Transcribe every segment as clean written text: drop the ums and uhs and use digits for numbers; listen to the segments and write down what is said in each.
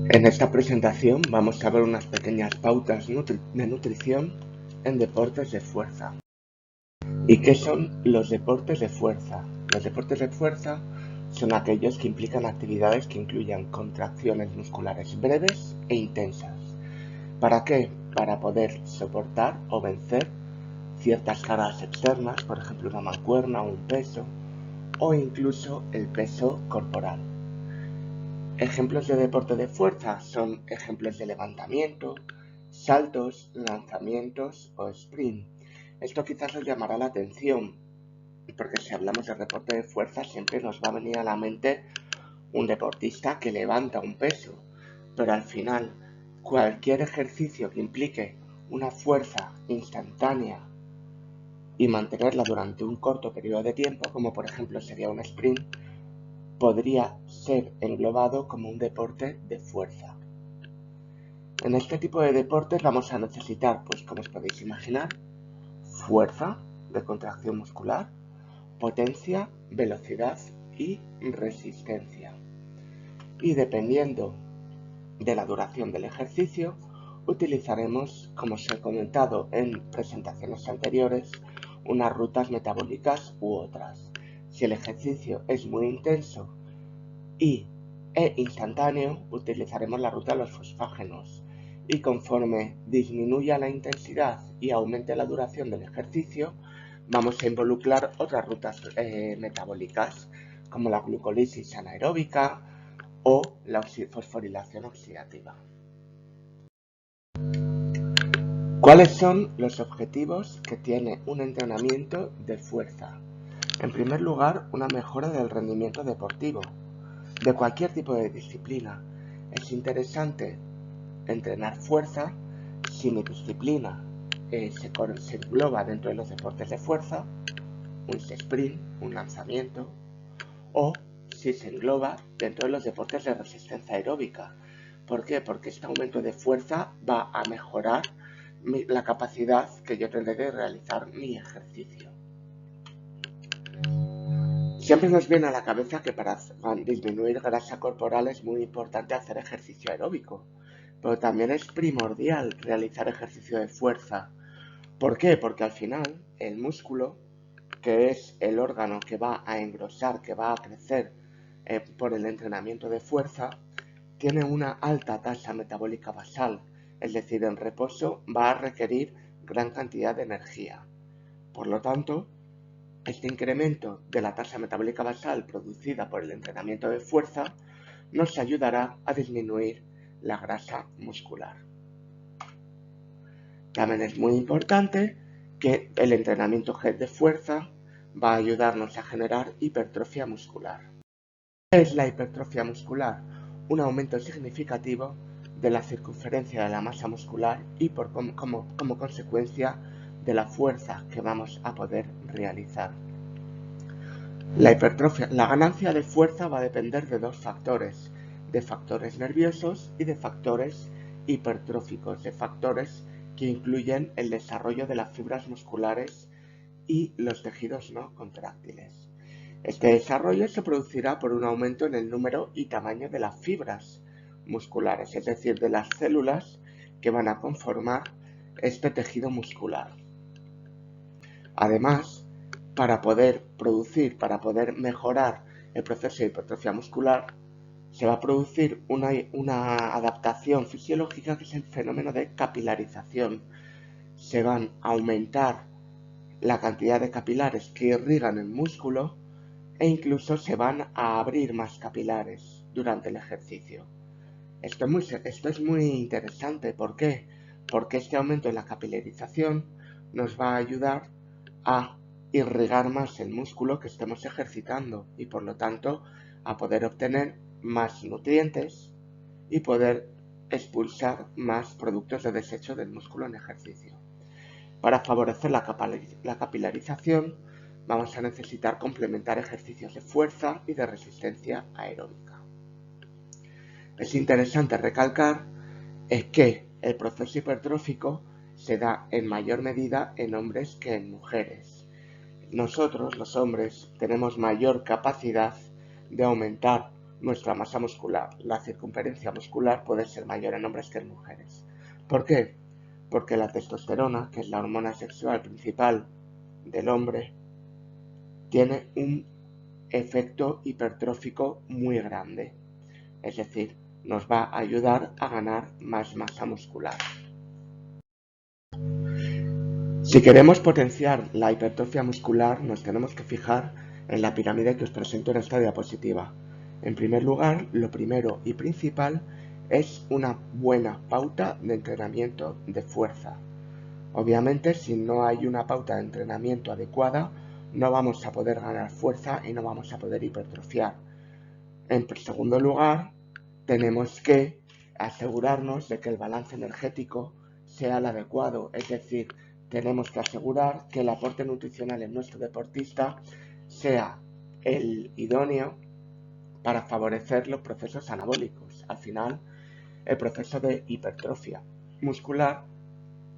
En esta presentación vamos a ver unas pequeñas pautas de nutrición en deportes de fuerza. ¿Y qué son los deportes de fuerza? Los deportes de fuerza son aquellos que implican actividades que incluyan contracciones musculares breves e intensas. ¿Para qué? Para poder soportar o vencer ciertas cargas externas, por ejemplo una mancuerna o un peso, o incluso el peso corporal. Ejemplos de deporte de fuerza son ejemplos de levantamiento, saltos, lanzamientos o sprint. Esto quizás os llamará la atención, porque si hablamos de deporte de fuerza siempre nos va a venir a la mente un deportista que levanta un peso, pero al final cualquier ejercicio que implique una fuerza instantánea y mantenerla durante un corto periodo de tiempo, como por ejemplo sería un sprint, podría ser englobado como un deporte de fuerza. En este tipo de deportes vamos a necesitar, pues como os podéis imaginar, fuerza de contracción muscular, potencia, velocidad y resistencia. Y dependiendo de la duración del ejercicio, utilizaremos, como os he comentado en presentaciones anteriores, unas rutas metabólicas u otras. Si el ejercicio es muy intenso e instantáneo, utilizaremos la ruta de los fosfágenos. Y conforme disminuya la intensidad y aumente la duración del ejercicio, vamos a involucrar otras rutas metabólicas, como la glucólisis anaeróbica o la fosforilación oxidativa. ¿Cuáles son los objetivos que tiene un entrenamiento de fuerza? En primer lugar, una mejora del rendimiento deportivo, de cualquier tipo de disciplina. Es interesante entrenar fuerza si mi disciplina se engloba dentro de los deportes de fuerza, un sprint, un lanzamiento, o si se engloba dentro de los deportes de resistencia aeróbica. ¿Por qué? Porque este aumento de fuerza va a mejorar la capacidad que yo tendré de realizar mi ejercicio. Siempre nos viene a la cabeza que para disminuir grasa corporal es muy importante hacer ejercicio aeróbico, pero también es primordial realizar ejercicio de fuerza. ¿Por qué? Porque al final el músculo, que es el órgano que va a engrosar, que va a crecer por el entrenamiento de fuerza, tiene una alta tasa metabólica basal, es decir, en reposo va a requerir gran cantidad de energía. Por lo tanto, este incremento de la tasa metabólica basal producida por el entrenamiento de fuerza nos ayudará a disminuir la grasa muscular. También es muy importante que el entrenamiento de fuerza va a ayudarnos a generar hipertrofia muscular. ¿Qué es la hipertrofia muscular? Un aumento significativo de la circunferencia de la masa muscular y como consecuencia de la fuerza que vamos a poder realizar. La ganancia de fuerza va a depender de dos factores, de factores nerviosos y de factores hipertróficos, de factores que incluyen el desarrollo de las fibras musculares y los tejidos no contráctiles. Este desarrollo se producirá por un aumento en el número y tamaño de las fibras musculares, es decir, de las células que van a conformar este tejido muscular. Además, para poder mejorar el proceso de hipertrofia muscular, se va a producir una adaptación fisiológica que es el fenómeno de capilarización. Se van a aumentar la cantidad de capilares que irrigan el músculo e incluso se van a abrir más capilares durante el ejercicio. Esto es muy interesante. ¿Por qué? Porque este aumento en la capilarización nos va a ayudar a irrigar más el músculo que estemos ejercitando y por lo tanto a poder obtener más nutrientes y poder expulsar más productos de desecho del músculo en ejercicio. Para favorecer la capilarización vamos a necesitar complementar ejercicios de fuerza y de resistencia aeróbica. Es interesante recalcar que el proceso hipertrófico se da en mayor medida en hombres que en mujeres. Nosotros, los hombres, tenemos mayor capacidad de aumentar nuestra masa muscular. La circunferencia muscular puede ser mayor en hombres que en mujeres. ¿Por qué? Porque la testosterona, que es la hormona sexual principal del hombre, tiene un efecto hipertrófico muy grande. Es decir, nos va a ayudar a ganar más masa muscular. Si queremos potenciar la hipertrofia muscular, nos tenemos que fijar en la pirámide que os presento en esta diapositiva. En primer lugar, lo primero y principal es una buena pauta de entrenamiento de fuerza. Obviamente, si no hay una pauta de entrenamiento adecuada, no vamos a poder ganar fuerza y no vamos a poder hipertrofiar. En segundo lugar, tenemos que asegurarnos de que el balance energético sea el adecuado, es decir, tenemos que asegurar que el aporte nutricional en nuestro deportista sea el idóneo para favorecer los procesos anabólicos. Al final, el proceso de hipertrofia muscular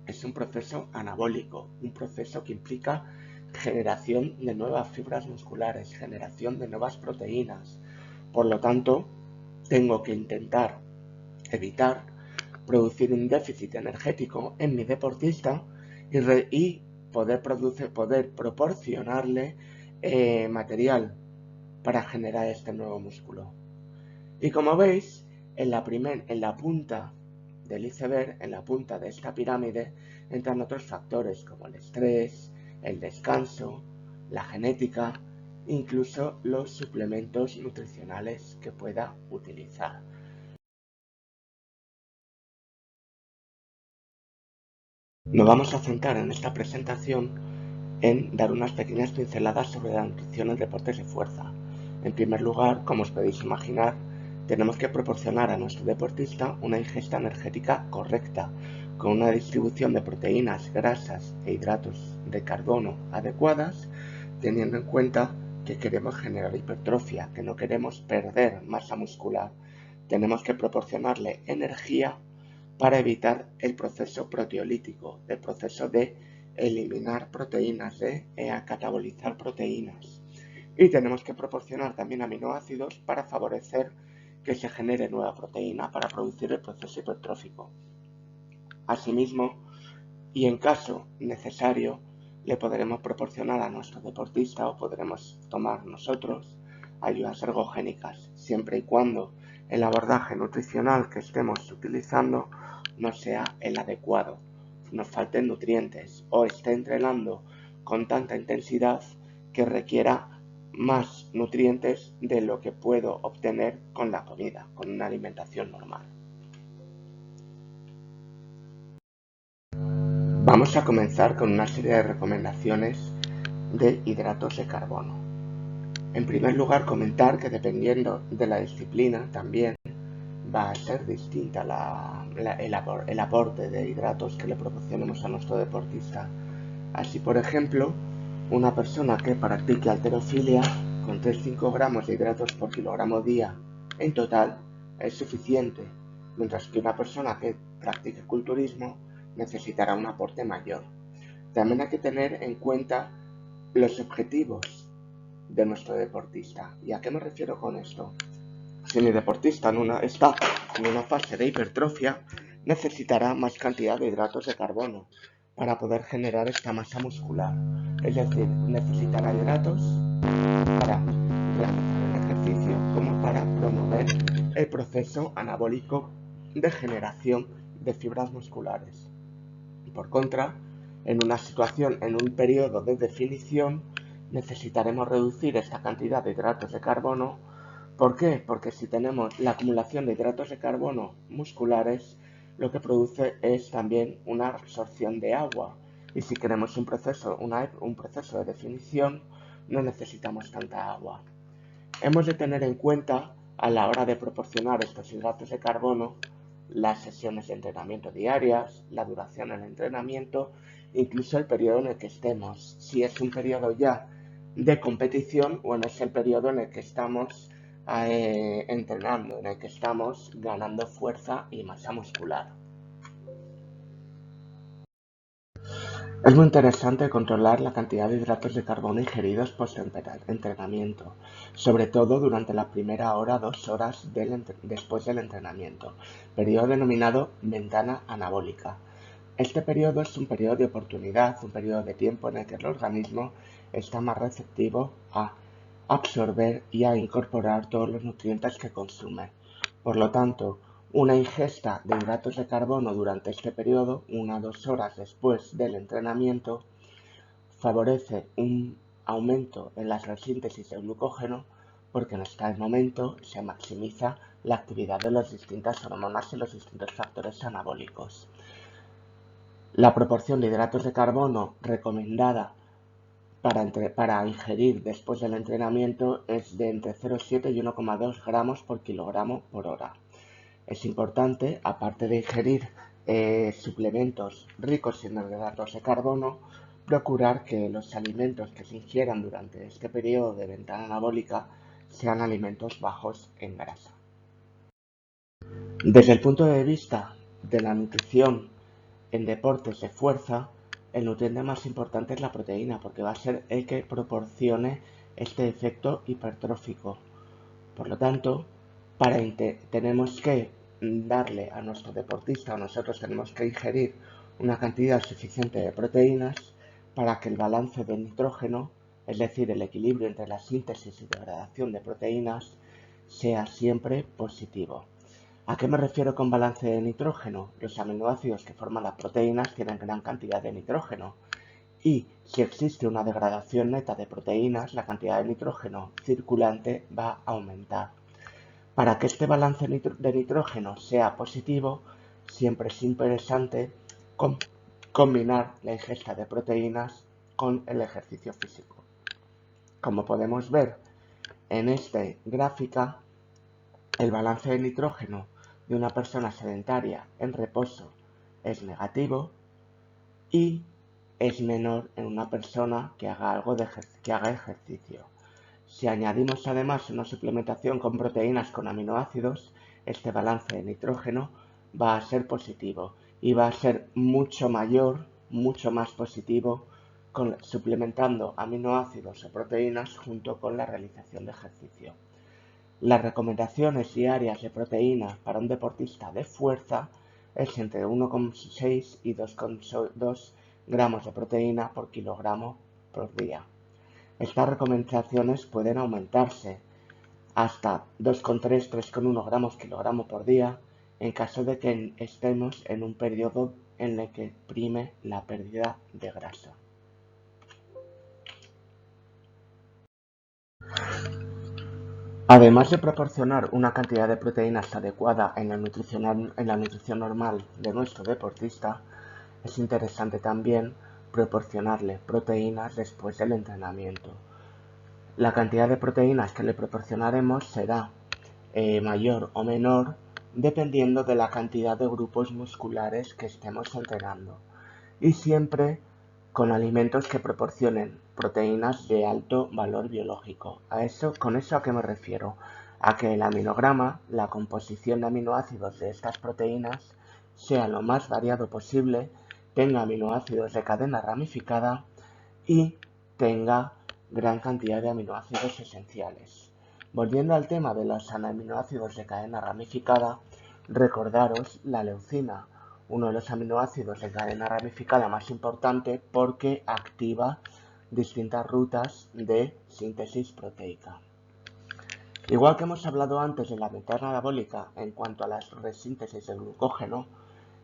es un proceso anabólico, un proceso que implica generación de nuevas fibras musculares, generación de nuevas proteínas. Por lo tanto, tengo que intentar evitar producir un déficit energético en mi deportista y poder proporcionarle material para generar este nuevo músculo. Y como veis, en la punta del iceberg, en la punta de esta pirámide, entran otros factores como el estrés, el descanso, la genética, incluso los suplementos nutricionales que pueda utilizar. Nos vamos a centrar en esta presentación en dar unas pequeñas pinceladas sobre la nutrición en deportes de fuerza. En primer lugar, como os podéis imaginar, tenemos que proporcionar a nuestro deportista una ingesta energética correcta, con una distribución de proteínas, grasas e hidratos de carbono adecuadas, teniendo en cuenta que queremos generar hipertrofia, que no queremos perder masa muscular. Tenemos que proporcionarle energía para evitar el proceso proteolítico, el proceso de eliminar proteínas, de catabolizar proteínas. Y tenemos que proporcionar también aminoácidos para favorecer que se genere nueva proteína para producir el proceso hipertrófico. Asimismo, y en caso necesario, le podremos proporcionar a nuestro deportista o podremos tomar nosotros ayudas ergogénicas, siempre y cuando el abordaje nutricional que estemos utilizando no sea el adecuado, nos falten nutrientes o esté entrenando con tanta intensidad que requiera más nutrientes de lo que puedo obtener con la comida, con una alimentación normal. Vamos a comenzar con una serie de recomendaciones de hidratos de carbono. En primer lugar, comentar que dependiendo de la disciplina también va a ser distinta el aporte de hidratos que le proporcionemos a nuestro deportista. Así, por ejemplo, una persona que practique halterofilia con 3-5 gramos de hidratos por kilogramo día en total es suficiente, mientras que una persona que practique culturismo necesitará un aporte mayor. También hay que tener en cuenta los objetivos de nuestro deportista. ¿Y a qué me refiero con esto? Si mi deportista está en una fase de hipertrofia, necesitará más cantidad de hidratos de carbono para poder generar esta masa muscular. Es decir, necesitará hidratos para realizar el ejercicio como para promover el proceso anabólico de generación de fibras musculares. Por contra, en un periodo de definición, necesitaremos reducir esta cantidad de hidratos de carbono. ¿Por qué? Porque si tenemos la acumulación de hidratos de carbono musculares, lo que produce es también una absorción de agua. Y si queremos un proceso de definición, no necesitamos tanta agua. Hemos de tener en cuenta, a la hora de proporcionar estos hidratos de carbono, las sesiones de entrenamiento diarias, la duración del entrenamiento, incluso el periodo en el que estemos. Si es un periodo ya de competición o es el periodo en el que estamos entrenando, en el que estamos ganando fuerza y masa muscular. Es muy interesante controlar la cantidad de hidratos de carbono ingeridos post-entrenamiento, sobre todo durante la primera hora o 2 horas después del entrenamiento, periodo denominado ventana anabólica. Este periodo es un periodo de oportunidad, un periodo de tiempo en el que el organismo está más receptivo a absorber y a incorporar todos los nutrientes que consume. Por lo tanto, una ingesta de hidratos de carbono durante este periodo, 1 a 2 horas después del entrenamiento, favorece un aumento en la resíntesis de glucógeno porque en este momento se maximiza la actividad de las distintas hormonas y los distintos factores anabólicos. La proporción de hidratos de carbono recomendada para ingerir después del entrenamiento es de entre 0,7 y 1,2 gramos por kilogramo por hora. Es importante, aparte de ingerir suplementos ricos en hidratos de carbono, procurar que los alimentos que se ingieran durante este periodo de ventana anabólica sean alimentos bajos en grasa. Desde el punto de vista de la nutrición en deportes de fuerza, el nutriente más importante es la proteína, porque va a ser el que proporcione este efecto hipertrófico. Por lo tanto, tenemos que darle a nuestro deportista, o nosotros tenemos que ingerir una cantidad suficiente de proteínas para que el balance de nitrógeno, es decir, el equilibrio entre la síntesis y degradación de proteínas, sea siempre positivo. ¿A qué me refiero con balance de nitrógeno? Los aminoácidos que forman las proteínas tienen gran cantidad de nitrógeno y si existe una degradación neta de proteínas, la cantidad de nitrógeno circulante va a aumentar. Para que este balance de nitrógeno sea positivo, siempre es interesante combinar la ingesta de proteínas con el ejercicio físico. Como podemos ver en esta gráfica, el balance de nitrógeno de una persona sedentaria en reposo es negativo y es menor en una persona que haga ejercicio. Si añadimos además una suplementación con proteínas con aminoácidos, este balance de nitrógeno va a ser positivo y va a ser mucho mayor, mucho más positivo suplementando aminoácidos o proteínas junto con la realización de ejercicio. Las recomendaciones diarias de proteína para un deportista de fuerza es entre 1,6 y 2,2 gramos de proteína por kilogramo por día. Estas recomendaciones pueden aumentarse hasta 2,3-3,1 gramos kilogramo por día en caso de que estemos en un periodo en el que prime la pérdida de grasa. Además de proporcionar una cantidad de proteínas adecuada en la nutrición normal de nuestro deportista, es interesante también proporcionarle proteínas después del entrenamiento. La cantidad de proteínas que le proporcionaremos será mayor o menor dependiendo de la cantidad de grupos musculares que estemos entrenando y siempre con alimentos que proporcionen proteínas de alto valor biológico. ¿Con eso a qué me refiero? A que el aminograma, la composición de aminoácidos de estas proteínas, sea lo más variado posible, tenga aminoácidos de cadena ramificada y tenga gran cantidad de aminoácidos esenciales. Volviendo al tema de los aminoácidos de cadena ramificada, recordaros la leucina, uno de los aminoácidos de cadena ramificada más importante porque activa distintas rutas de síntesis proteica. Igual que hemos hablado antes de la ventana anabólica en cuanto a la resíntesis de glucógeno,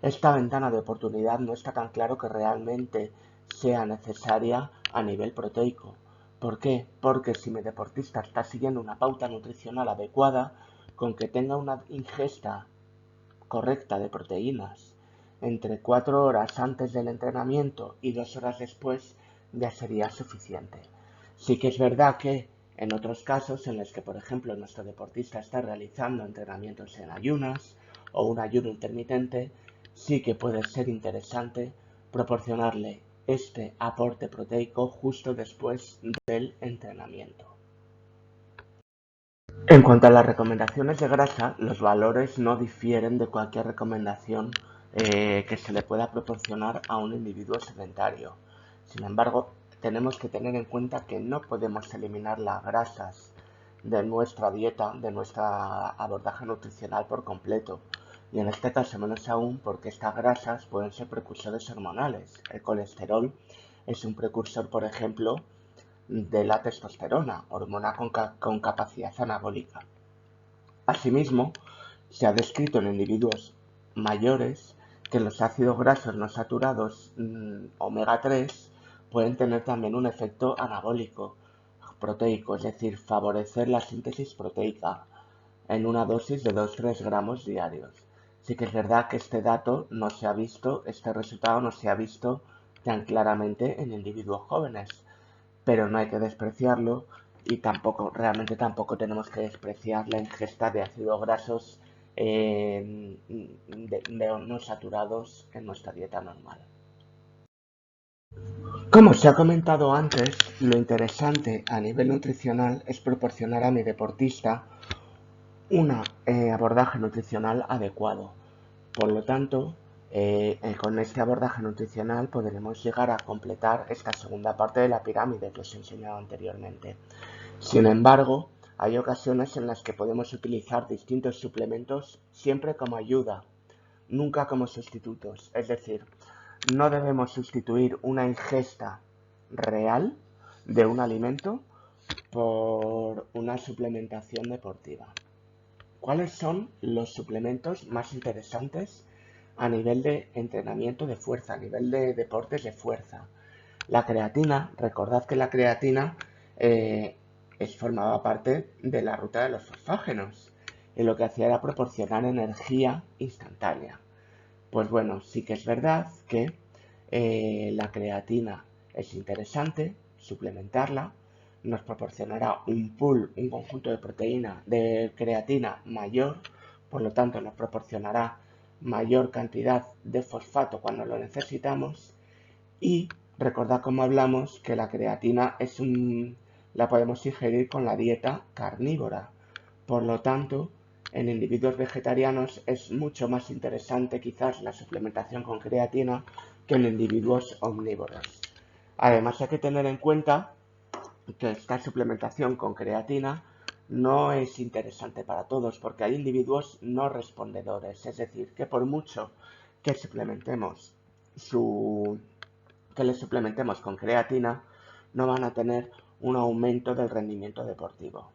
esta ventana de oportunidad no está tan claro que realmente sea necesaria a nivel proteico. ¿Por qué? Porque si mi deportista está siguiendo una pauta nutricional adecuada, con que tenga una ingesta correcta de proteínas entre 4 horas antes del entrenamiento y 2 horas después ya sería suficiente. Sí que es verdad que en otros casos en los que, por ejemplo, nuestro deportista está realizando entrenamientos en ayunas o un ayuno intermitente, sí que puede ser interesante proporcionarle este aporte proteico justo después del entrenamiento. En cuanto a las recomendaciones de grasa, los valores no difieren de cualquier recomendación que se le pueda proporcionar a un individuo sedentario. Sin embargo, tenemos que tener en cuenta que no podemos eliminar las grasas de nuestra dieta, de nuestro abordaje nutricional por completo. Y en este caso menos aún porque estas grasas pueden ser precursores hormonales. El colesterol es un precursor, por ejemplo, de la testosterona, hormona con capacidad anabólica. Asimismo, se ha descrito en individuos mayores que los ácidos grasos no saturados omega 3 pueden tener también un efecto anabólico proteico, es decir, favorecer la síntesis proteica en una dosis de 2-3 gramos diarios. Sí que es verdad que este resultado no se ha visto tan claramente en individuos jóvenes, pero no hay que despreciarlo y realmente tampoco tenemos que despreciar la ingesta de ácidos grasos no saturados en nuestra dieta normal. Como se ha comentado antes, lo interesante a nivel nutricional es proporcionar a mi deportista un abordaje nutricional adecuado. Por lo tanto, con este abordaje nutricional podremos llegar a completar esta segunda parte de la pirámide que os he enseñado anteriormente. Sin embargo, hay ocasiones en las que podemos utilizar distintos suplementos siempre como ayuda, nunca como sustitutos. Es decir, no debemos sustituir una ingesta real de un alimento por una suplementación deportiva. ¿Cuáles son los suplementos más interesantes a nivel de entrenamiento de fuerza, a nivel de deportes de fuerza? La creatina, recordad que la creatina formaba parte de la ruta de los fosfágenos y lo que hacía era proporcionar energía instantánea. Pues bueno, sí que es verdad que la creatina es interesante, suplementarla, nos proporcionará un pool, un conjunto de proteína de creatina mayor, por lo tanto nos proporcionará mayor cantidad de fosfato cuando lo necesitamos y recordad como hablamos que la creatina la podemos ingerir con la dieta carnívora, por lo tanto en individuos vegetarianos es mucho más interesante quizás la suplementación con creatina que en individuos omnívoros. Además hay que tener en cuenta que esta suplementación con creatina no es interesante para todos porque hay individuos no respondedores, es decir, que por mucho que les suplementemos con creatina, no van a tener un aumento del rendimiento deportivo.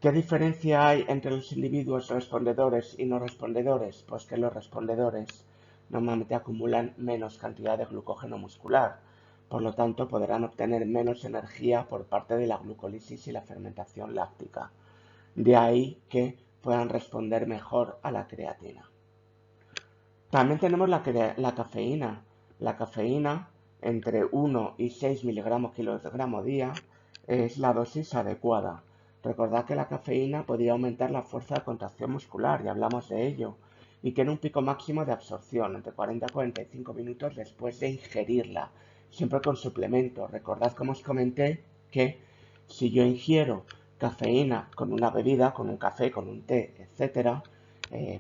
¿Qué diferencia hay entre los individuos respondedores y no respondedores? Pues que los respondedores normalmente acumulan menos cantidad de glucógeno muscular, por lo tanto podrán obtener menos energía por parte de la glucólisis y la fermentación láctica. De ahí que puedan responder mejor a la creatina. También tenemos la cafeína. La cafeína entre 1 y 6 miligramos kilogramo día es la dosis adecuada. Recordad que la cafeína podría aumentar la fuerza de contracción muscular, y hablamos de ello, y tiene un pico máximo de absorción entre 40 y 45 minutos después de ingerirla, siempre con suplemento. Recordad como os comenté que si yo ingiero cafeína con una bebida, con un café, con un té, etcétera,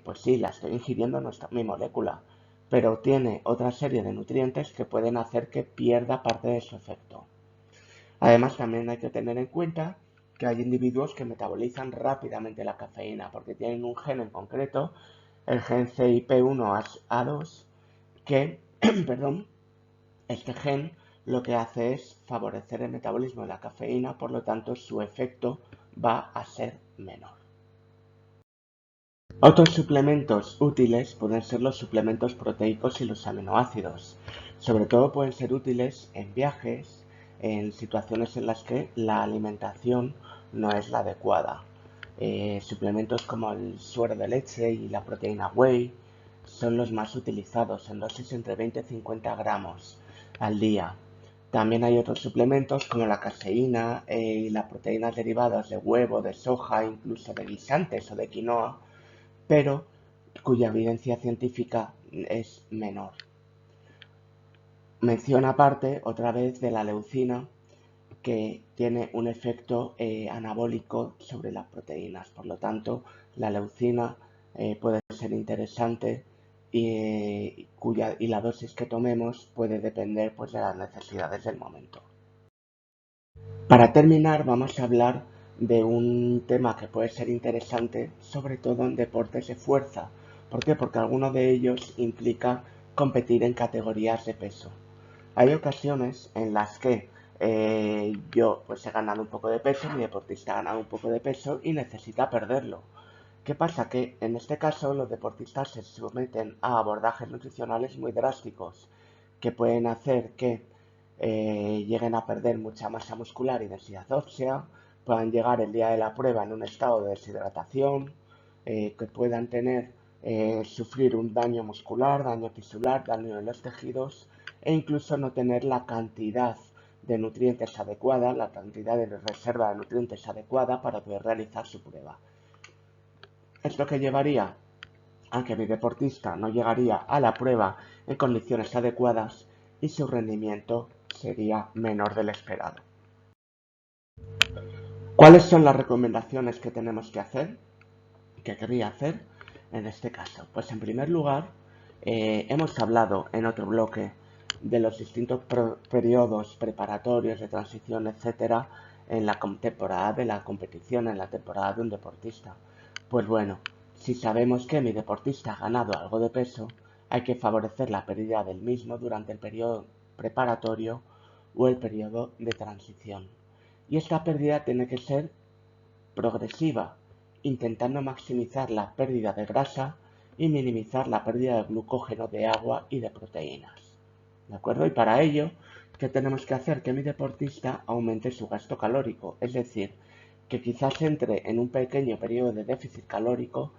pues sí, la estoy ingiriendo, no está mi molécula, pero tiene otra serie de nutrientes que pueden hacer que pierda parte de su efecto. Además, también hay que tener en cuenta que hay individuos que metabolizan rápidamente la cafeína porque tienen un gen en concreto, el gen CYP1A2, que, perdón, este gen lo que hace es favorecer el metabolismo de la cafeína, por lo tanto su efecto va a ser menor. Otros suplementos útiles pueden ser los suplementos proteicos y los aminoácidos. Sobre todo pueden ser útiles en viajes, en situaciones en las que la alimentación no es la adecuada. Suplementos como el suero de leche y la proteína whey son los más utilizados en dosis entre 20 y 50 gramos al día. También hay otros suplementos como la caseína y las proteínas derivadas de huevo, de soja, incluso de guisantes o de quinoa, pero cuya evidencia científica es menor. Mención aparte, otra vez, de la leucina, que tiene un efecto anabólico sobre las proteínas. Por lo tanto, la leucina puede ser interesante y la dosis que tomemos puede depender pues, de las necesidades del momento. Para terminar, vamos a hablar de un tema que puede ser interesante, sobre todo en deportes de fuerza. ¿Por qué? Porque alguno de ellos implica competir en categorías de peso. Hay ocasiones en las que yo pues he ganado un poco de peso, mi deportista ha ganado un poco de peso y necesita perderlo. ¿Qué pasa? Que en este caso los deportistas se someten a abordajes nutricionales muy drásticos que pueden hacer que lleguen a perder mucha masa muscular y densidad ósea, puedan llegar el día de la prueba en un estado de deshidratación, que puedan sufrir un daño muscular, daño tisular, daño en los tejidos e incluso no tener la cantidad de nutrientes adecuada, la cantidad de reserva de nutrientes adecuada para poder realizar su prueba. Esto que llevaría a que mi deportista no llegaría a la prueba en condiciones adecuadas y su rendimiento sería menor del esperado. ¿Cuáles son las recomendaciones que tenemos que hacer? ¿Qué querría hacer en este caso? Pues en primer lugar, hemos hablado en otro bloque de los distintos periodos preparatorios de transición, etcétera, en la temporada de la competición, en la temporada de un deportista. Pues bueno, si sabemos que mi deportista ha ganado algo de peso, hay que favorecer la pérdida del mismo durante el periodo preparatorio o el periodo de transición. Y esta pérdida tiene que ser progresiva, intentando maximizar la pérdida de grasa y minimizar la pérdida de glucógeno, de agua y de proteínas. ¿De acuerdo? Y para ello, ¿qué tenemos que hacer? Que mi deportista aumente su gasto calórico, es decir, que quizás entre en un pequeño periodo de déficit calórico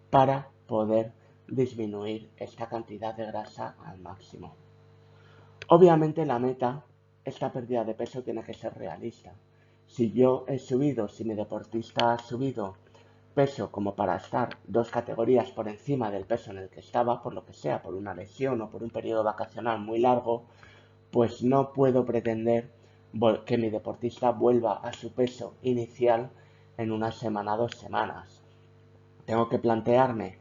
para poder disminuir esta cantidad de grasa al máximo. Obviamente la meta, esta pérdida de peso tiene que ser realista. Si mi deportista ha subido peso como para estar 2 categorías por encima del peso en el que estaba, por lo que sea, por una lesión o por un periodo vacacional muy largo, pues no puedo pretender que mi deportista vuelva a su peso inicial en una semana, 2 semanas. Tengo que plantearme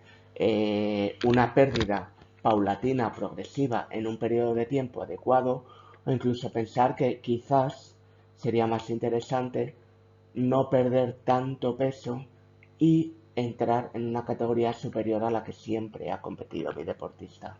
una pérdida paulatina, progresiva, en un periodo de tiempo adecuado, o incluso pensar que quizás sería más interesante no perder tanto peso y entrar en una categoría superior a la que siempre ha competido mi deportista.